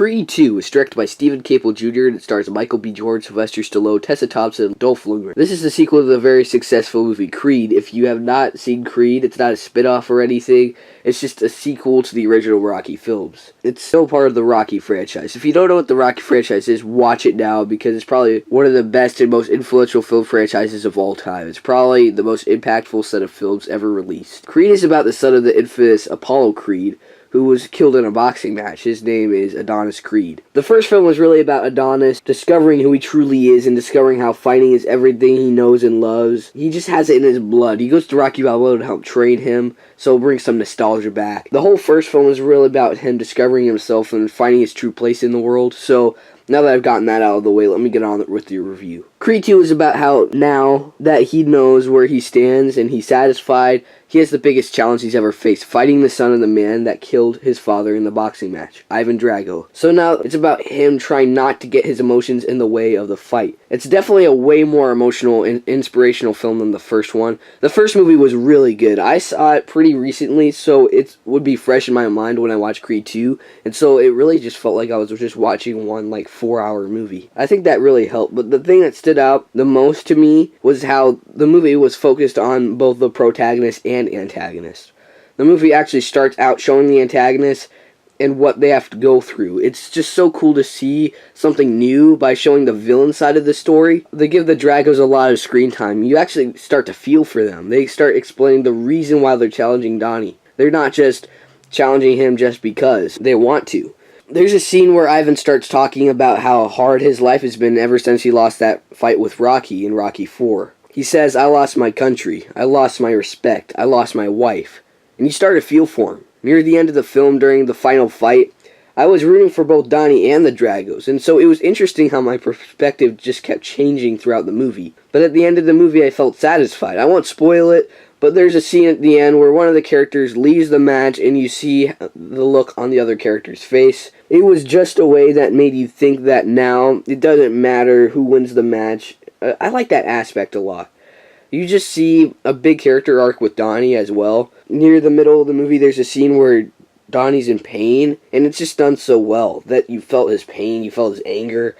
Creed 2 is directed by Steven Caple Jr. and it stars Michael B. Jordan, Sylvester Stallone, Tessa Thompson, and Dolph Lundgren. This is the sequel to the very successful movie Creed. If you have not seen Creed, it's not a spin-off or anything. It's just a sequel to the original Rocky films. It's still part of the Rocky franchise. If you don't know what the Rocky franchise is, watch it now because it's probably one of the best and most influential film franchises of all time. It's probably the most impactful set of films ever released. Creed is about the son of the infamous Apollo Creed, who was killed in a boxing match. His name is Adonis Creed. The first film was really about Adonis discovering who he truly is and discovering how fighting is everything he knows and loves. He just has it in his blood. He goes to Rocky Balboa to help train him, so it'll bring some nostalgia back. The whole first film was really about him discovering himself and finding his true place in the world, so now that I've gotten that out of the way, let me get on with the review. Creed 2 is about how now that he knows where he stands and he's satisfied, he has the biggest challenge he's ever faced, fighting the son of the man that killed his father in the boxing match, Ivan Drago. So now it's about him trying not to get his emotions in the way of the fight. It's definitely a way more emotional and inspirational film than the first one. The first movie was really good. I saw it pretty recently, so it would be fresh in my mind when I watched Creed 2, and so it really just felt like I was just watching one 4-hour movie. I think that really helped, but the thing that stood out the most to me was how the movie was focused on both the protagonist and antagonist. The movie actually starts out showing the antagonist and what they have to go through. It's just so cool to see something new by showing the villain side of the story. They give the Dragos a lot of screen time. You actually start to feel for them. They start explaining the reason why they're challenging Donnie. They're not just challenging him just because they want to. There's a scene where Ivan starts talking about how hard his life has been ever since he lost that fight with Rocky in Rocky 4. He says, "I lost my country, I lost my respect, I lost my wife." And you start to feel for him. Near the end of the film, during the final fight, I was rooting for both Donnie and the Dragos, and so it was interesting how my perspective just kept changing throughout the movie. But at the end of the movie, I felt satisfied. I won't spoil it, but there's a scene at the end where one of the characters leaves the match and you see the look on the other character's face. It was just a way that made you think that now it doesn't matter who wins the match. I like that aspect a lot. You just see a big character arc with Donnie as well. Near the middle of the movie, there's a scene where Donnie's in pain, and it's just done so well that you felt his pain, you felt his anger.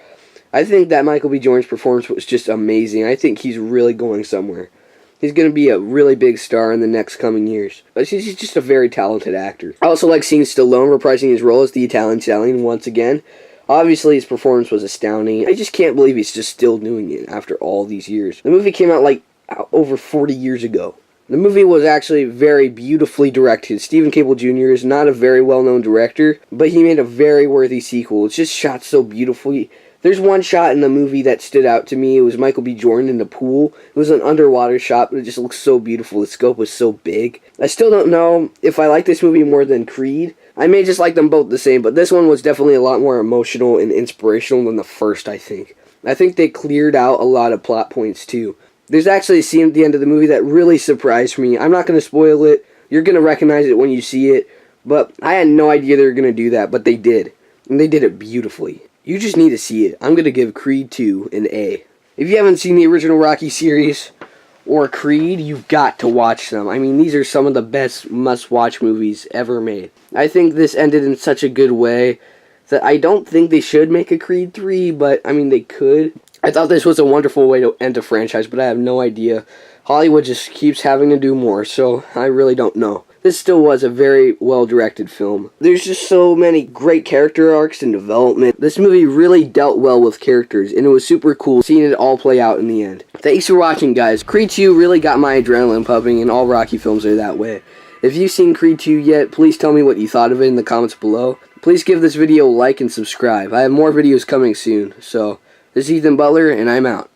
I think that Michael B. Jordan's performance was just amazing. I think he's really going somewhere. He's going to be a really big star in the next coming years. But he's just a very talented actor. I also like seeing Stallone reprising his role as the Italian Stallion once again. Obviously, his performance was astounding. I just can't believe he's just still doing it after all these years. The movie came out over 40 years ago. The movie was actually very beautifully directed. Steven Caple Jr. is not a very well-known director, but he made a very worthy sequel. It's just shot so beautifully. There's one shot in the movie that stood out to me. It was Michael B. Jordan in the pool. It was an underwater shot, but it just looked so beautiful. The scope was so big. I still don't know if I like this movie more than Creed. I may just like them both the same, but this one was definitely a lot more emotional and inspirational than the first, I think. I think they cleared out a lot of plot points, too. There's actually a scene at the end of the movie that really surprised me. I'm not going to spoil it. You're going to recognize it when you see it. But I had no idea they were going to do that, but they did. And they did it beautifully. You just need to see it. I'm going to give Creed 2 an A. If you haven't seen the original Rocky series or Creed, you've got to watch them. I mean, these are some of the best must-watch movies ever made. I think this ended in such a good way that I don't think they should make a Creed 3, but, I mean, they could. I thought this was a wonderful way to end a franchise, but I have no idea. Hollywood just keeps having to do more, so I really don't know. This still was a very well-directed film. There's just so many great character arcs and development. This movie really dealt well with characters, and it was super cool seeing it all play out in the end. Thanks for watching, guys. Creed 2 really got my adrenaline pumping, and all Rocky films are that way. If you've seen Creed 2 yet, please tell me what you thought of it in the comments below. Please give this video a like and subscribe. I have more videos coming soon, so this is Ethan Butler, and I'm out.